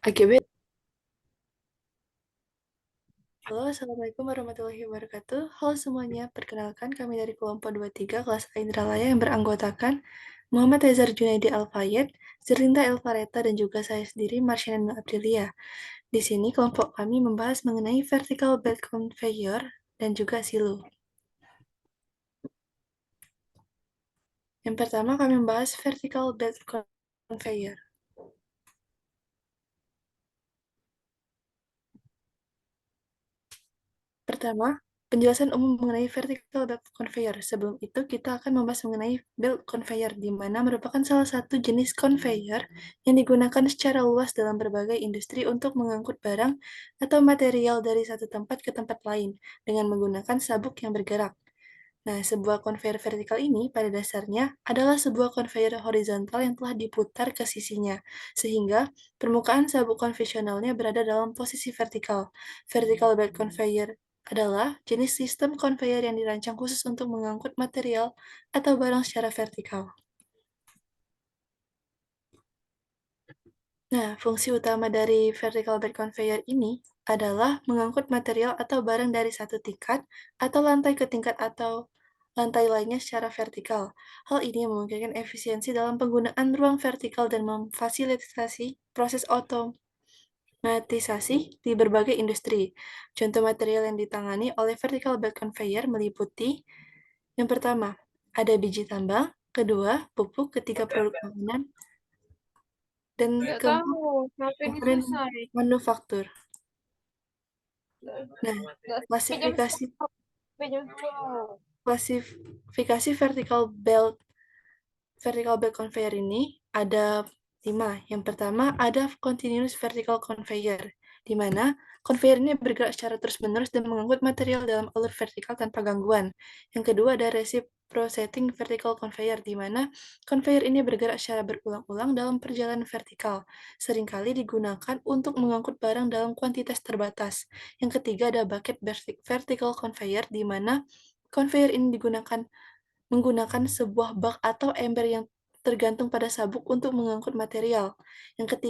AGB. Halo, Assalamualaikum warahmatullahi wabarakatuh. Halo semuanya, perkenalkan kami dari kelompok 23 kelas A Indralaya yang beranggotakan Muhammad Rezar Junaidi Al-Fayed, Zerlinda Elvareta, dan juga saya sendiri, Marsyana Aprilia. Di sini kelompok kami membahas mengenai vertical belt conveyor dan juga silo. Yang pertama kami membahas vertical belt conveyor. Pertama, penjelasan umum mengenai vertical belt conveyor. Sebelum itu, kita akan membahas mengenai belt conveyor, di mana merupakan salah satu jenis conveyor yang digunakan secara luas dalam berbagai industri untuk mengangkut barang atau material dari satu tempat ke tempat lain dengan menggunakan sabuk yang bergerak. Nah, sebuah konveyor vertikal ini pada dasarnya adalah sebuah konveyor horizontal yang telah diputar ke sisinya, sehingga permukaan sabuk konvensionalnya berada dalam posisi vertikal. Vertical belt conveyor adalah jenis sistem konveyor yang dirancang khusus untuk mengangkut material atau barang secara vertikal. Nah, fungsi utama dari vertical belt conveyor ini adalah mengangkut material atau barang dari satu tingkat atau lantai ke tingkat atau lantai lainnya secara vertikal. Hal ini memungkinkan efisiensi dalam penggunaan ruang vertikal dan memfasilitasi proses otomatisasi di berbagai industri. Contoh material yang ditangani oleh vertical belt conveyor meliputi yang pertama, ada biji tambang, kedua, pupuk, ketiga, produk bangunan, dan Nggak keempat, tahu, kenapa ini komponen selesai? manufaktur. Nah, Nggak sampai jam klasifikasi 10, sampai jam 10. klasifikasi vertical belt conveyor ini ada 5. Yang pertama ada continuous vertical conveyor, di mana conveyor ini bergerak secara terus-menerus dan mengangkut material dalam alur vertikal tanpa gangguan. Yang kedua ada reciprocating vertical conveyor, di mana conveyor ini bergerak secara berulang-ulang dalam perjalanan vertikal, seringkali digunakan untuk mengangkut barang dalam kuantitas terbatas. Yang ketiga ada bucket vertical conveyor, di mana conveyor ini menggunakan sebuah bak atau ember yang tergantung pada sabuk untuk mengangkut material. Yang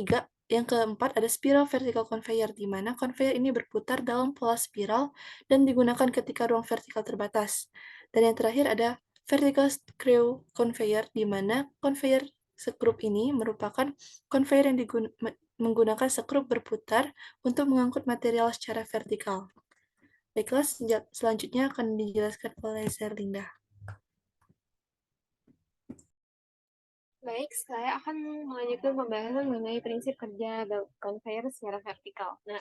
keempat ada spiral vertical conveyor, di mana conveyor ini berputar dalam pola spiral dan digunakan ketika ruang vertikal terbatas. Dan yang terakhir ada vertical screw conveyor, di mana conveyor skrup ini merupakan conveyor yang menggunakan skrup berputar untuk mengangkut material secara vertikal. Baiklah, selanjutnya akan dijelaskan oleh Zerlinda. Baik, saya akan melanjutkan pembahasan mengenai prinsip kerja belt conveyor secara vertikal. Nah,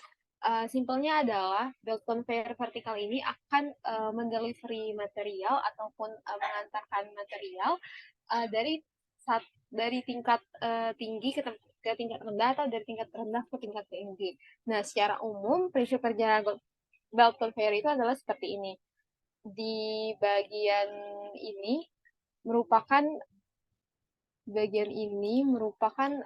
simpelnya adalah belt conveyor vertikal ini akan mendelivery material ataupun mengantarkan material dari dari tingkat tinggi ke tingkat rendah atau dari tingkat rendah ke tingkat tinggi. Nah, secara umum prinsip kerja belt conveyor itu adalah seperti ini. Di bagian ini merupakan bagian ini merupakan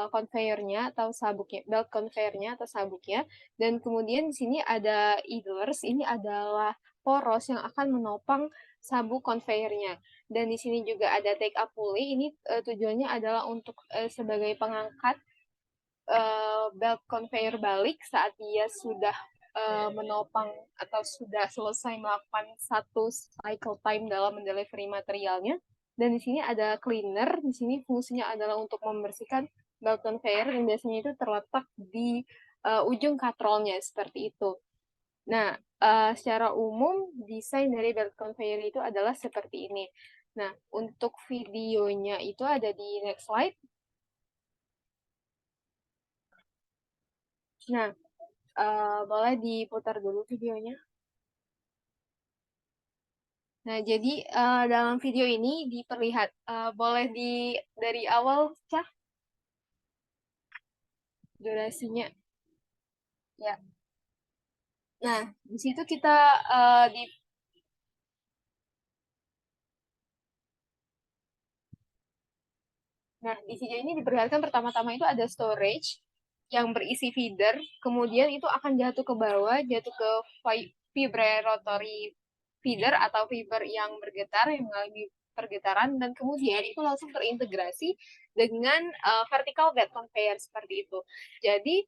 conveyornya atau sabuknya, belt conveyornya atau sabuknya. Dan kemudian di sini ada idlers, ini adalah poros yang akan menopang sabuk conveyornya. Dan di sini juga ada take up pulley, ini tujuannya adalah untuk sebagai pengangkat belt conveyor balik saat dia sudah menopang atau sudah selesai melakukan satu cycle time dalam mendelivery materialnya. Dan di sini ada cleaner, di sini fungsinya adalah untuk membersihkan belt conveyor yang biasanya itu terletak di ujung katrolnya seperti itu. Nah, secara umum desain dari belt conveyor itu adalah seperti ini. Nah, untuk videonya itu ada di next slide. Nah, boleh diputar dulu videonya. Nah, jadi dalam video ini diperlihat, boleh dari awal, Cah, durasinya. Ya. Nah, di situ kita di Nah, di video ini diperlihatkan pertama-tama itu ada storage yang berisi feeder, kemudian itu akan jatuh ke bawah, jatuh ke vibratory feeder atau fiber yang bergetar, yang mengalami pergetaran, dan kemudian itu langsung terintegrasi dengan vertical belt conveyor seperti itu. Jadi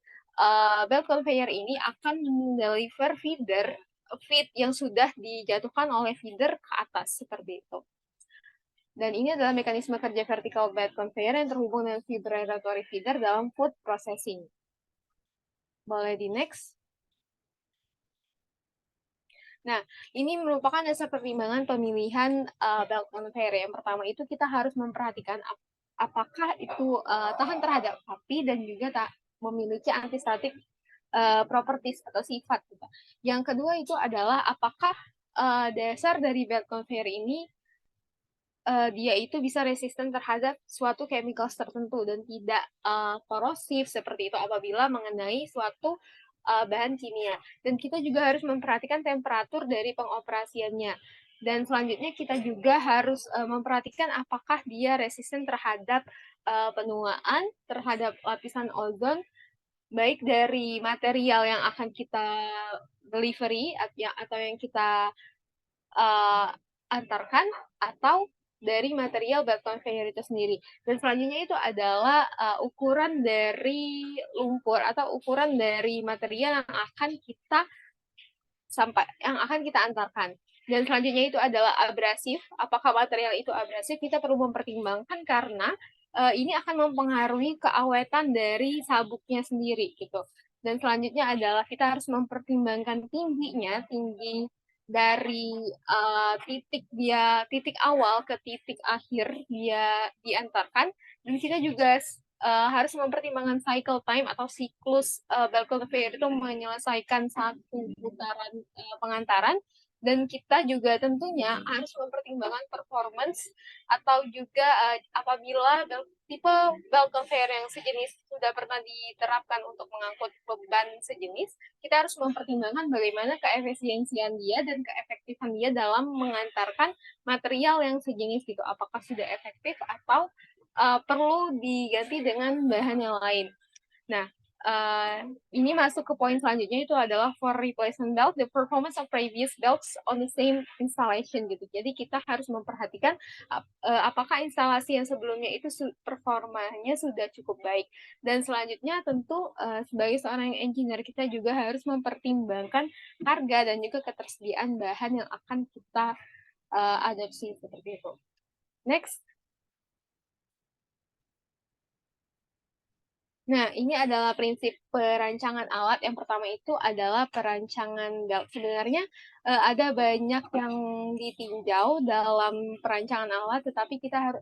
belt conveyor ini akan mendeliver feed yang sudah dijatuhkan oleh feeder ke atas seperti itu. Dan ini adalah mekanisme kerja vertical belt conveyor yang terhubung dengan vibratory feeder dalam food processing. Boleh di next. Nah, ini merupakan dasar pertimbangan pemilihan belt conveyor. Yang pertama itu kita harus memperhatikan apakah itu tahan terhadap api dan juga memiliki antistatik properties atau sifat. Gitu. Yang kedua itu adalah apakah dasar dari belt conveyor ini dia itu bisa resisten terhadap suatu chemicals tertentu dan tidak korosif seperti itu apabila mengenai suatu bahan kimia. Dan kita juga harus memperhatikan temperatur dari pengoperasiannya. Dan selanjutnya kita juga harus memperhatikan apakah dia resisten terhadap penuaan, terhadap lapisan ozon, baik dari material yang akan kita delivery atau yang kita antarkan atau dari material belt conveyor itu sendiri. Dan selanjutnya itu adalah ukuran dari lumpur atau ukuran dari material yang akan kita antarkan. Dan selanjutnya itu adalah abrasif. Apakah material itu abrasif? Kita perlu mempertimbangkan karena ini akan mempengaruhi keawetan dari sabuknya sendiri gitu. Dan selanjutnya adalah kita harus mempertimbangkan tinggi dari titik awal ke titik akhir dia diantarkan. Dan kita juga harus mempertimbangkan cycle time atau siklus belt conveyor itu menyelesaikan satu putaran pengantaran, dan kita juga tentunya harus mempertimbangkan performance atau juga apabila tipe belt conveyor yang sejenis sudah pernah diterapkan untuk mengangkut beban sejenis, kita harus mempertimbangkan bagaimana keefisiensian dia dan keefektifan dia dalam mengantarkan material yang sejenis gitu, apakah sudah efektif atau perlu diganti dengan bahan yang lain. Nah, ini masuk ke poin selanjutnya itu adalah for replacement belt, the performance of previous belts on the same installation gitu. Jadi kita harus memperhatikan apakah instalasi yang sebelumnya itu performanya sudah cukup baik. Dan selanjutnya tentu sebagai seorang engineer kita juga harus mempertimbangkan harga dan juga ketersediaan bahan yang akan kita adopsi seperti itu. Next. Nah, ini adalah prinsip perancangan alat. Yang pertama itu adalah perancangan belt. Sebenarnya ada banyak yang ditinjau dalam perancangan alat, tetapi kita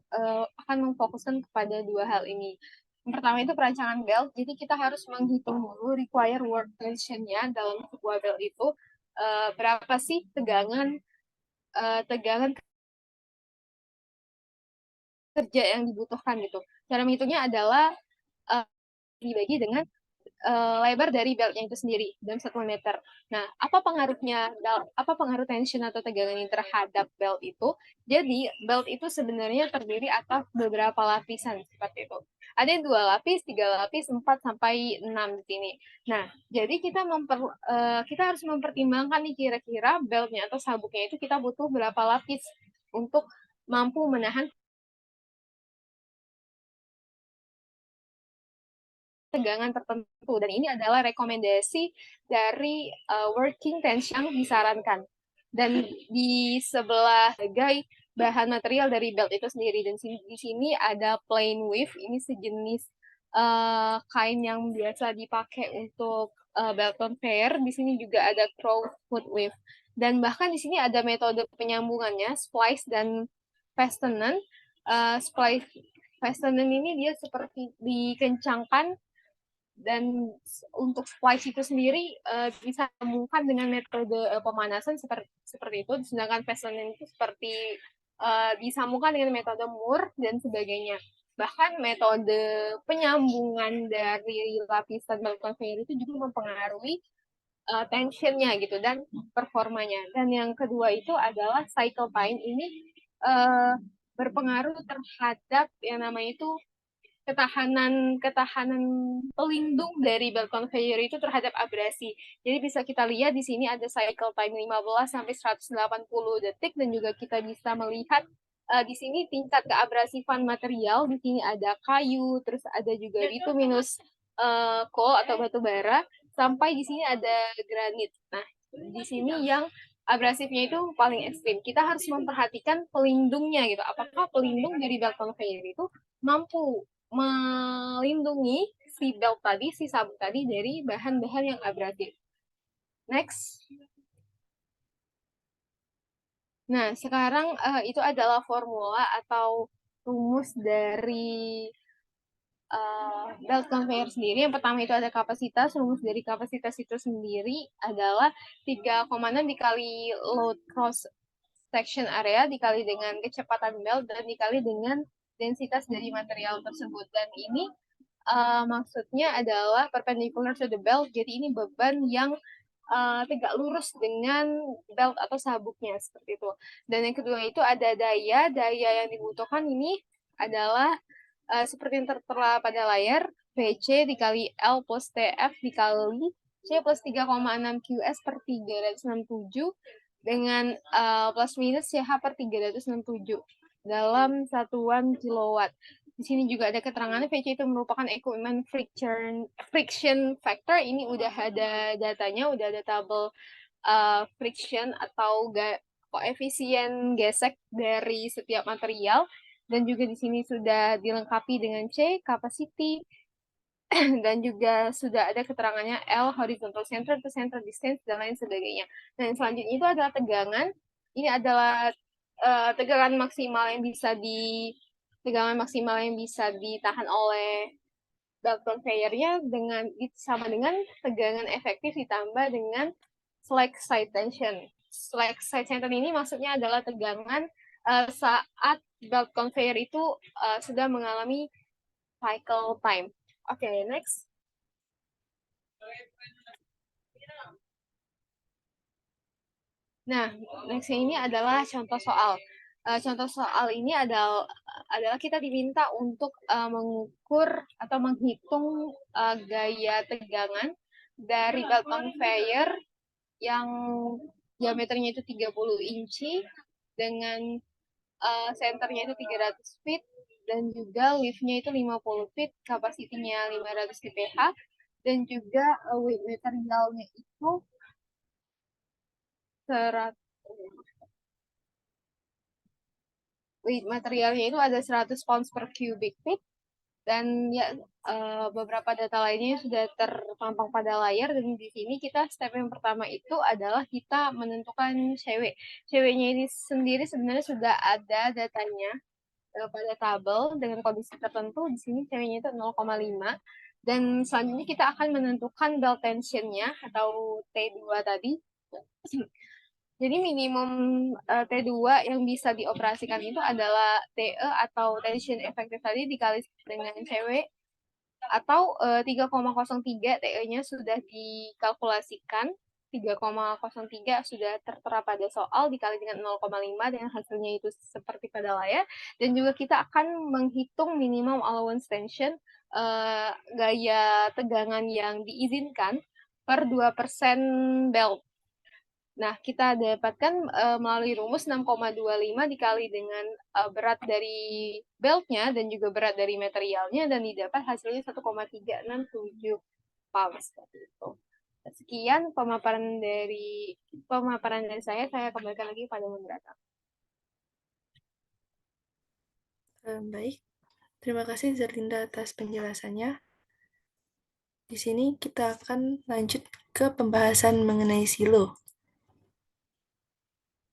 akan memfokuskan kepada dua hal ini. Yang pertama itu perancangan belt, jadi kita harus menghitung dulu require work tension-nya dalam sebuah belt itu. Berapa sih tegangan kerja yang dibutuhkan gitu. Cara menghitungnya adalah dibagi dengan lebar dari beltnya itu sendiri dalam 1 meter. Nah, apa pengaruh tension atau tegangan ini terhadap belt itu? Jadi, belt itu sebenarnya terdiri atas beberapa lapisan seperti itu. Ada yang 2 lapis, 3 lapis, 4 sampai 6 di sini. Nah, jadi kita harus mempertimbangkan nih kira-kira beltnya atau sabuknya itu kita butuh berapa lapis untuk mampu menahan tegangan tertentu, dan ini adalah rekomendasi dari working tension yang disarankan. Dan di sebelah sebagai bahan material dari belt itu sendiri, dan di sini ada plain weave, ini sejenis kain yang biasa dipakai untuk belt conveyor. Di sini juga ada crowfoot weave, dan bahkan di sini ada metode penyambungannya, splice dan fastening. Splice fastening ini dia seperti dikencangkan, dan untuk splice itu sendiri bisa disambungkan dengan metode pemanasan seperti itu, sedangkan fastening itu seperti disambungkan dengan metode Moore dan sebagainya. Bahkan metode penyambungan dari lapisan belt conveyor itu juga mempengaruhi tensionnya gitu dan performanya. Dan yang kedua itu adalah cycle time. Ini berpengaruh terhadap yang namanya itu ketahanan pelindung dari belt conveyor itu terhadap abrasi. Jadi bisa kita lihat di sini ada cycle time 15 sampai 180 detik, dan juga kita bisa melihat di sini tingkat keabrasifan material, di sini ada kayu, terus ada juga bituminous coal atau batu bara, sampai di sini ada granit. Nah, di sini yang abrasifnya itu paling ekstrim. Kita harus memperhatikan pelindungnya gitu. Apakah pelindung dari belt conveyor itu mampu melindungi si belt tadi, si sabuk tadi dari bahan-bahan yang abrasif. Next. Nah, sekarang itu adalah formula atau rumus dari belt conveyor sendiri. Yang pertama itu ada kapasitas. Rumus dari kapasitas itu sendiri adalah 3,6 dikali load cross section area dikali dengan kecepatan belt dan dikali dengan densitas dari material tersebut. Dan ini maksudnya adalah perpendicular to the belt. Jadi ini beban yang tegak lurus dengan belt atau sabuknya seperti itu. Dan yang kedua itu ada daya. Daya yang dibutuhkan ini adalah seperti yang tertera pada layar, VC dikali L plus TF dikali C plus 3,6 QS per 367 dengan plus minus CH per 367 dalam satuan kilowatt. Di sini juga ada keterangannya VC itu merupakan equipment friction factor. Ini udah ada datanya, udah ada tabel friction atau koefisien gesek dari setiap material. Dan juga di sini sudah dilengkapi dengan C, capacity, dan juga sudah ada keterangannya L, horizontal center, to center distance, dan lain sebagainya. Dan selanjutnya itu adalah tegangan. Ini adalah tegangan maksimal yang bisa ditahan oleh belt conveyor-nya sama dengan tegangan efektif ditambah dengan slack side tension. Slack side tension ini maksudnya adalah tegangan saat belt conveyor itu sudah mengalami cycle time. Oke, next. Nah, next ini adalah contoh soal. Contoh soal ini adalah kita diminta untuk mengukur atau menghitung gaya tegangan dari belt conveyor yang diameternya itu 30 inci dengan centernya itu 300 feet dan juga liftnya itu 50 feet, kapasitinya 500 dph dan juga weight materialnya itu 100 weight materialnya itu ada 100 pounds per cubic feet dan ya beberapa data lainnya sudah terpampang pada layar dan di sini kita step yang pertama itu adalah kita menentukan CW. CW-nya ini sendiri sebenarnya sudah ada datanya pada tabel dengan kondisi tertentu. Di sini CW-nya itu 0,5 dan selanjutnya kita akan menentukan belt tension-nya atau T2 tadi. Jadi minimum T2 yang bisa dioperasikan itu adalah TE atau tension effective tadi dikali dengan CW atau 3,03 TE-nya sudah dikalkulasikan, 3,03 sudah tertera pada soal dikali dengan 0,5 dengan hasilnya itu seperti pada layar. Dan juga kita akan menghitung minimum allowance tension gaya tegangan yang diizinkan per 2% belt. Nah, kita dapatkan melalui rumus 6,25 dikali dengan berat dari beltnya dan juga berat dari materialnya dan didapat hasilnya 1,367 pounds seperti itu. Sekian pemaparan dari saya kembalikan lagi pada moderator. Baik, terima kasih Zerlinda atas penjelasannya. Di sini kita akan lanjut ke pembahasan mengenai silo.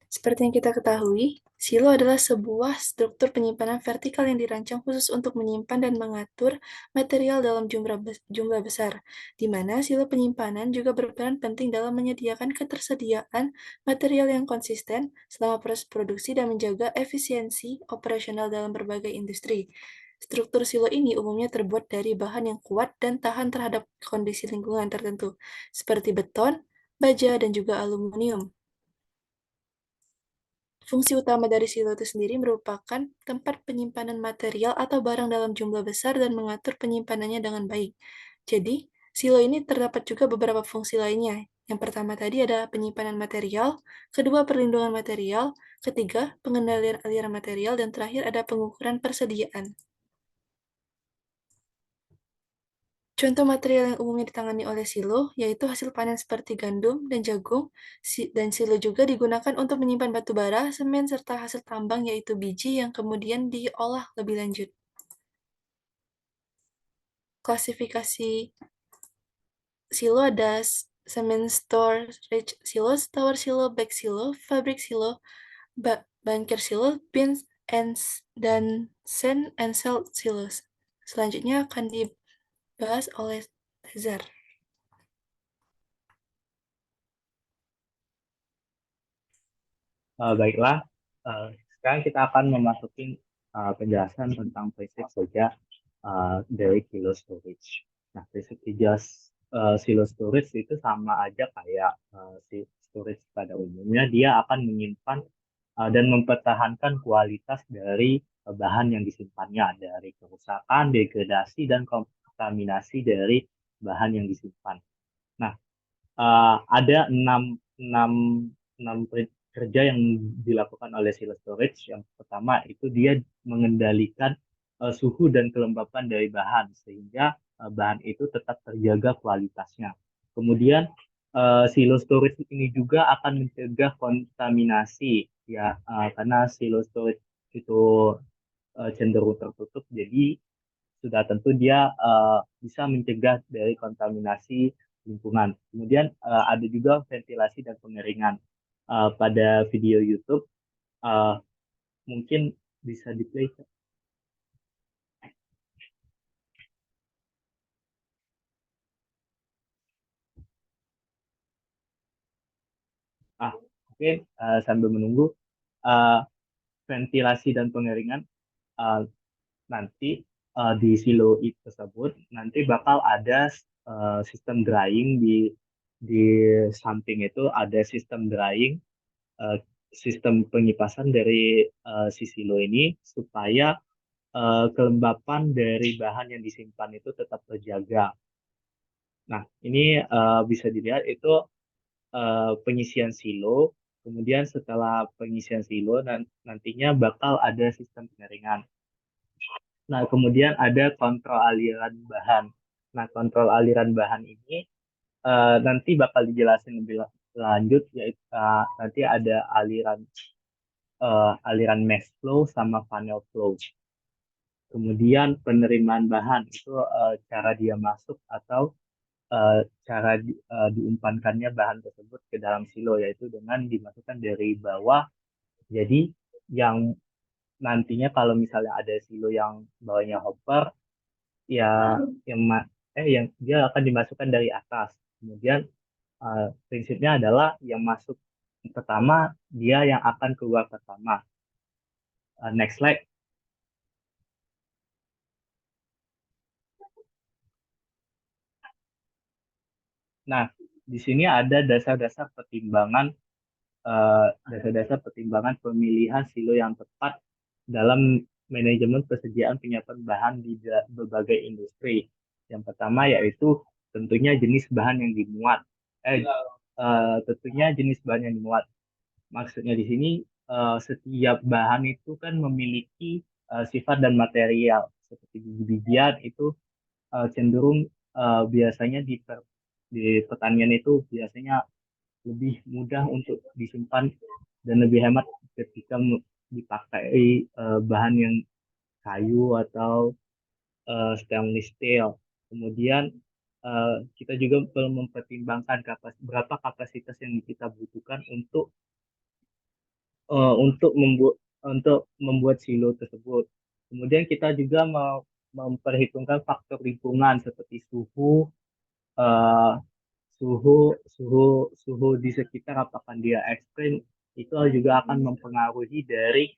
Seperti yang kita ketahui, silo adalah sebuah struktur penyimpanan vertikal yang dirancang khusus untuk menyimpan dan mengatur material dalam jumlah besar, di mana silo penyimpanan juga berperan penting dalam menyediakan ketersediaan material yang konsisten selama proses produksi dan menjaga efisiensi operasional dalam berbagai industri. Struktur silo ini umumnya terbuat dari bahan yang kuat dan tahan terhadap kondisi lingkungan tertentu, seperti beton, baja, dan juga aluminium. Fungsi utama dari silo itu sendiri merupakan tempat penyimpanan material atau barang dalam jumlah besar dan mengatur penyimpanannya dengan baik. Jadi, silo ini terdapat juga beberapa fungsi lainnya, Yang pertama tadi ada penyimpanan material, kedua perlindungan material, ketiga pengendalian aliran material, dan terakhir ada pengukuran persediaan. Contoh material yang umumnya ditangani oleh silo, yaitu hasil panen seperti gandum dan jagung, dan silo juga digunakan untuk menyimpan batu bara, semen, serta hasil tambang yaitu biji yang kemudian diolah lebih lanjut. Klasifikasi silo ada semen storage silos, tower silo, bag silo, fabric silo, bunker silo, bins, dan sand and salt silos. Selanjutnya akan dibahas oleh Lazar. Baiklah, sekarang kita akan memasuki penjelasan tentang prinsip kerja dari silo storage. Nah, prinsip kerja silo storage itu sama aja kayak si storage pada umumnya. Dia akan menyimpan dan mempertahankan kualitas dari bahan yang disimpannya, dari kerusakan, degradasi, dan kontaminasi dari bahan yang disimpan. Nah, ada enam, enam kerja yang dilakukan oleh silo storage. Yang pertama itu dia mengendalikan suhu dan kelembapan dari bahan sehingga bahan itu tetap terjaga kualitasnya. Kemudian silo storage ini juga akan mencegah kontaminasi ya karena silo storage itu cenderung tertutup, jadi sudah tentu dia bisa mencegah dari kontaminasi lingkungan. Kemudian ada juga ventilasi dan pengeringan. Pada video YouTube uh, mungkin bisa di play. Mungkin sambil menunggu uh, ventilasi dan pengeringan uh, nanti di silo itu tersebut nanti bakal ada sistem drying di samping itu ada sistem drying, uh, sistem pengipasan dari si silo ini supaya kelembapan dari bahan yang disimpan itu tetap terjaga. Nah, ini bisa dilihat itu pengisian silo. Kemudian setelah pengisian silo, nantinya bakal ada sistem pengeringan. Nah, kemudian ada kontrol aliran bahan. Nah, kontrol aliran bahan ini nanti bakal dijelasin lebih lanjut, yaitu nanti ada aliran mass flow sama funnel flow. Kemudian penerimaan bahan itu cara dia masuk atau cara diumpankannya bahan tersebut ke dalam silo, yaitu dengan dimasukkan dari bawah. Jadi yang nantinya kalau misalnya ada silo yang bawahnya hopper, ya yang dia akan dimasukkan dari atas. Kemudian prinsipnya adalah yang masuk pertama dia yang akan keluar pertama. Next slide. Nah, di sini ada dasar-dasar pertimbangan pemilihan silo yang tepat dalam manajemen persediaan penyiapan bahan di berbagai industri. Yang pertama yaitu tentunya jenis bahan yang dimuat. Tentunya jenis bahan yang dimuat. Maksudnya di sini setiap bahan itu kan memiliki sifat dan material. Seperti biji-bijian itu cenderung biasanya di pertanian itu biasanya lebih mudah untuk disimpan dan lebih hemat ketika dipakai bahan yang kayu atau stainless steel. Kemudian kita juga perlu mempertimbangkan berapa kapasitas yang kita butuhkan untuk membuat silo tersebut. Kemudian kita juga memperhitungkan faktor lingkungan seperti eh, suhu di sekitar, apakah dia ekstrim, itu juga akan mempengaruhi dari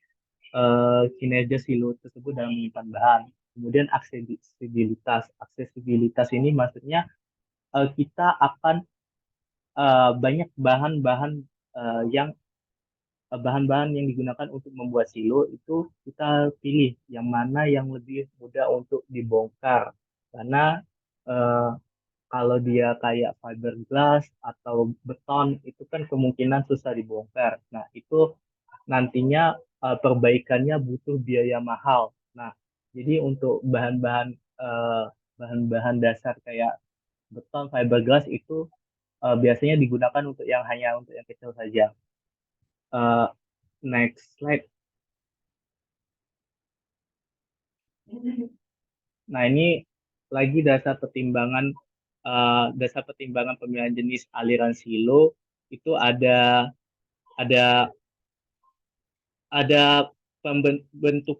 kinerja silo tersebut dalam menyimpan bahan. Kemudian aksesibilitas ini maksudnya kita akan banyak bahan-bahan yang digunakan untuk membuat silo itu kita pilih yang mana yang lebih mudah untuk dibongkar, karena kalau dia kayak fiberglass atau beton itu kan kemungkinan susah dibongkar. Nah, itu nantinya perbaikannya butuh biaya mahal. Nah, jadi untuk eh, bahan-bahan dasar kayak beton, fiberglass itu biasanya digunakan untuk yang hanya untuk yang kecil saja. Eh, Next slide. Nah, ini lagi dasar pertimbangan pemilihan jenis aliran silo itu ada ada bentuk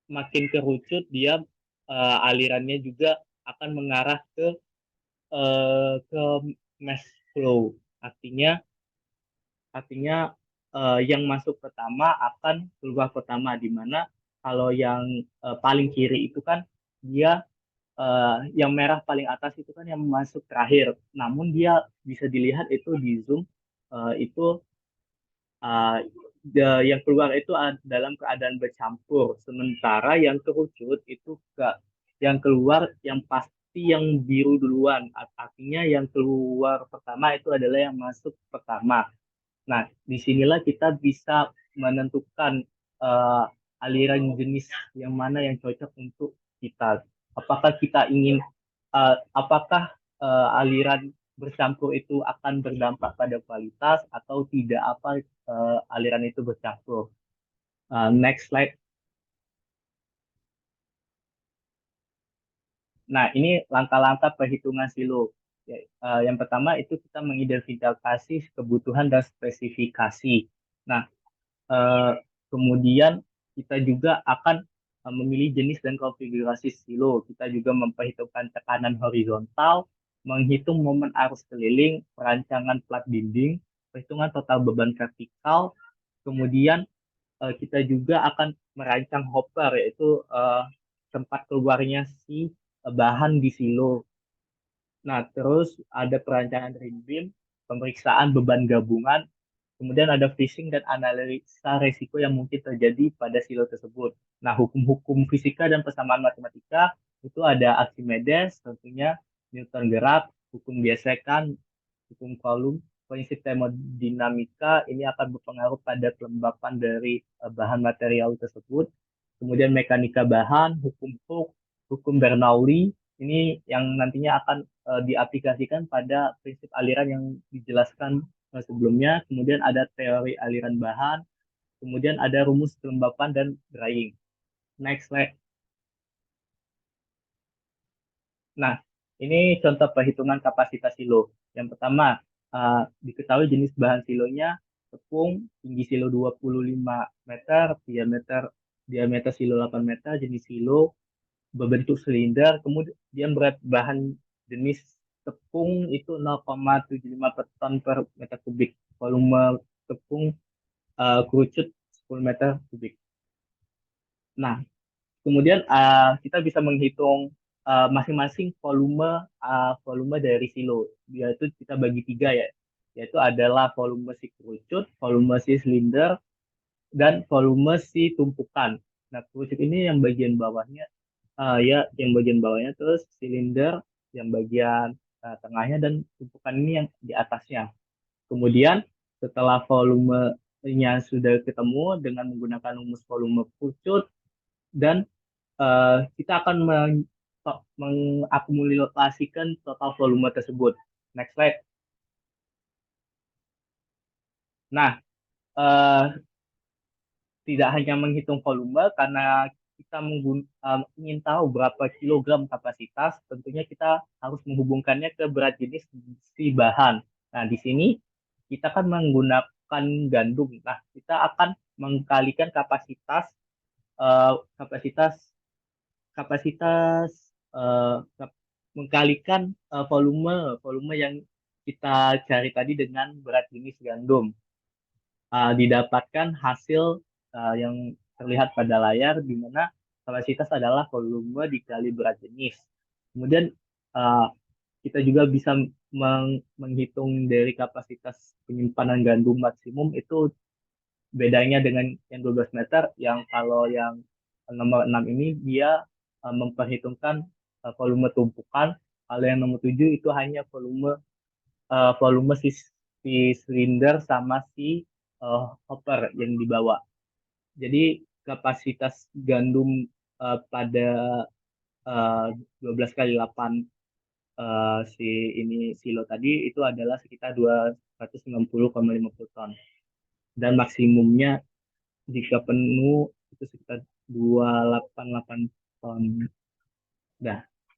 makin kerucut dia alirannya juga akan mengarah ke mass flow. Artinya artinya yang masuk pertama akan keluar pertama, di mana kalau yang paling kiri itu kan dia yang merah paling atas itu kan yang masuk terakhir. Namun dia bisa dilihat itu di zoom itu uh, yang keluar itu dalam keadaan bercampur, sementara yang kerucut itu yang keluar yang pasti yang biru duluan. Artinya yang keluar pertama itu adalah yang masuk pertama. Nah, disinilah kita bisa menentukan uh, aliran jenis yang mana yang cocok untuk kita. Apakah kita ingin, apakah aliran bercampur itu akan berdampak pada kualitas atau tidak, apa aliran itu bercampur. Next slide. Nah, ini langkah-langkah perhitungan silo. Ya, yang pertama itu kita mengidentifikasi kebutuhan dan spesifikasi. Nah, Eh, kemudian kita juga akan memilih jenis dan konfigurasi silo. Kita juga memperhitungkan tekanan horizontal, menghitung momen arus keliling, perancangan plat dinding, perhitungan total beban vertikal. Kemudian kita juga akan merancang hopper, yaitu tempat keluarnya si bahan di silo. Nah, terus ada perancangan rim beam, pemeriksaan beban gabungan, kemudian ada fishing dan analisa resiko yang mungkin terjadi pada silo tersebut. Nah, hukum-hukum fisika dan persamaan matematika itu ada Archimedes, tentunya Newton gerak, hukum gesekan, hukum Coulomb, prinsip termodinamika ini akan berpengaruh pada kelembapan dari bahan material tersebut. Kemudian mekanika bahan, hukum Hooke, hukum Bernoulli, ini yang nantinya akan diaplikasikan pada prinsip aliran yang dijelaskan sebelumnya. Kemudian ada teori aliran bahan, kemudian ada rumus kelembapan dan drying. Next slide. Nah, ini contoh perhitungan kapasitas silo. Yang pertama, diketahui jenis bahan silonya, tepung, tinggi silo 25 meter, diameter silo 8 meter, jenis silo, berbentuk silinder, kemudian berat bahan jenis tepung itu 0,75 per ton per meter kubik, volume tepung kerucut 10 meter kubik. Nah, kemudian kita bisa menghitung masing-masing volume dari silo, yaitu kita bagi tiga ya, yaitu adalah volume si kerucut, volume si silinder, dan volume si tumpukan. Nah, kerucut ini yang bagian bawahnya, ya yang bagian bawahnya, terus silinder yang bagian tengahnya, dan tumpukan ini yang di atasnya. Kemudian setelah volumenya sudah ketemu dengan menggunakan rumus volume kerucut, dan kita akan mengakumulasikan total volume tersebut. Next slide. Nah, eh, tidak hanya menghitung volume, karena kita ingin tahu berapa kilogram kapasitas, tentunya kita harus menghubungkannya ke berat jenis si bahan. Nah, di sini kita kan menggunakan gandum. Nah, kita akan mengkalikan kapasitas eh, kapasitas kapasitas eh, mengkalikan volume volume yang kita cari tadi dengan berat jenis gandum. Didapatkan hasil yang terlihat pada layar, di mana kapasitas adalah volume dikali berat jenis. Kemudian uh, kita juga bisa menghitung dari kapasitas penyimpanan gandum maksimum itu, bedanya dengan yang 12 meter, yang kalau yang nomor 6 ini dia memperhitungkan volume tumpukan, Kalau yang nomor 7 itu hanya volume si silinder sama si hopper yang dibawa. Jadi kapasitas gandum pada 12 kali 8 si silo tadi itu adalah sekitar 290,50 ton. Dan maksimumnya jika penuh itu sekitar 288 ton. Nah,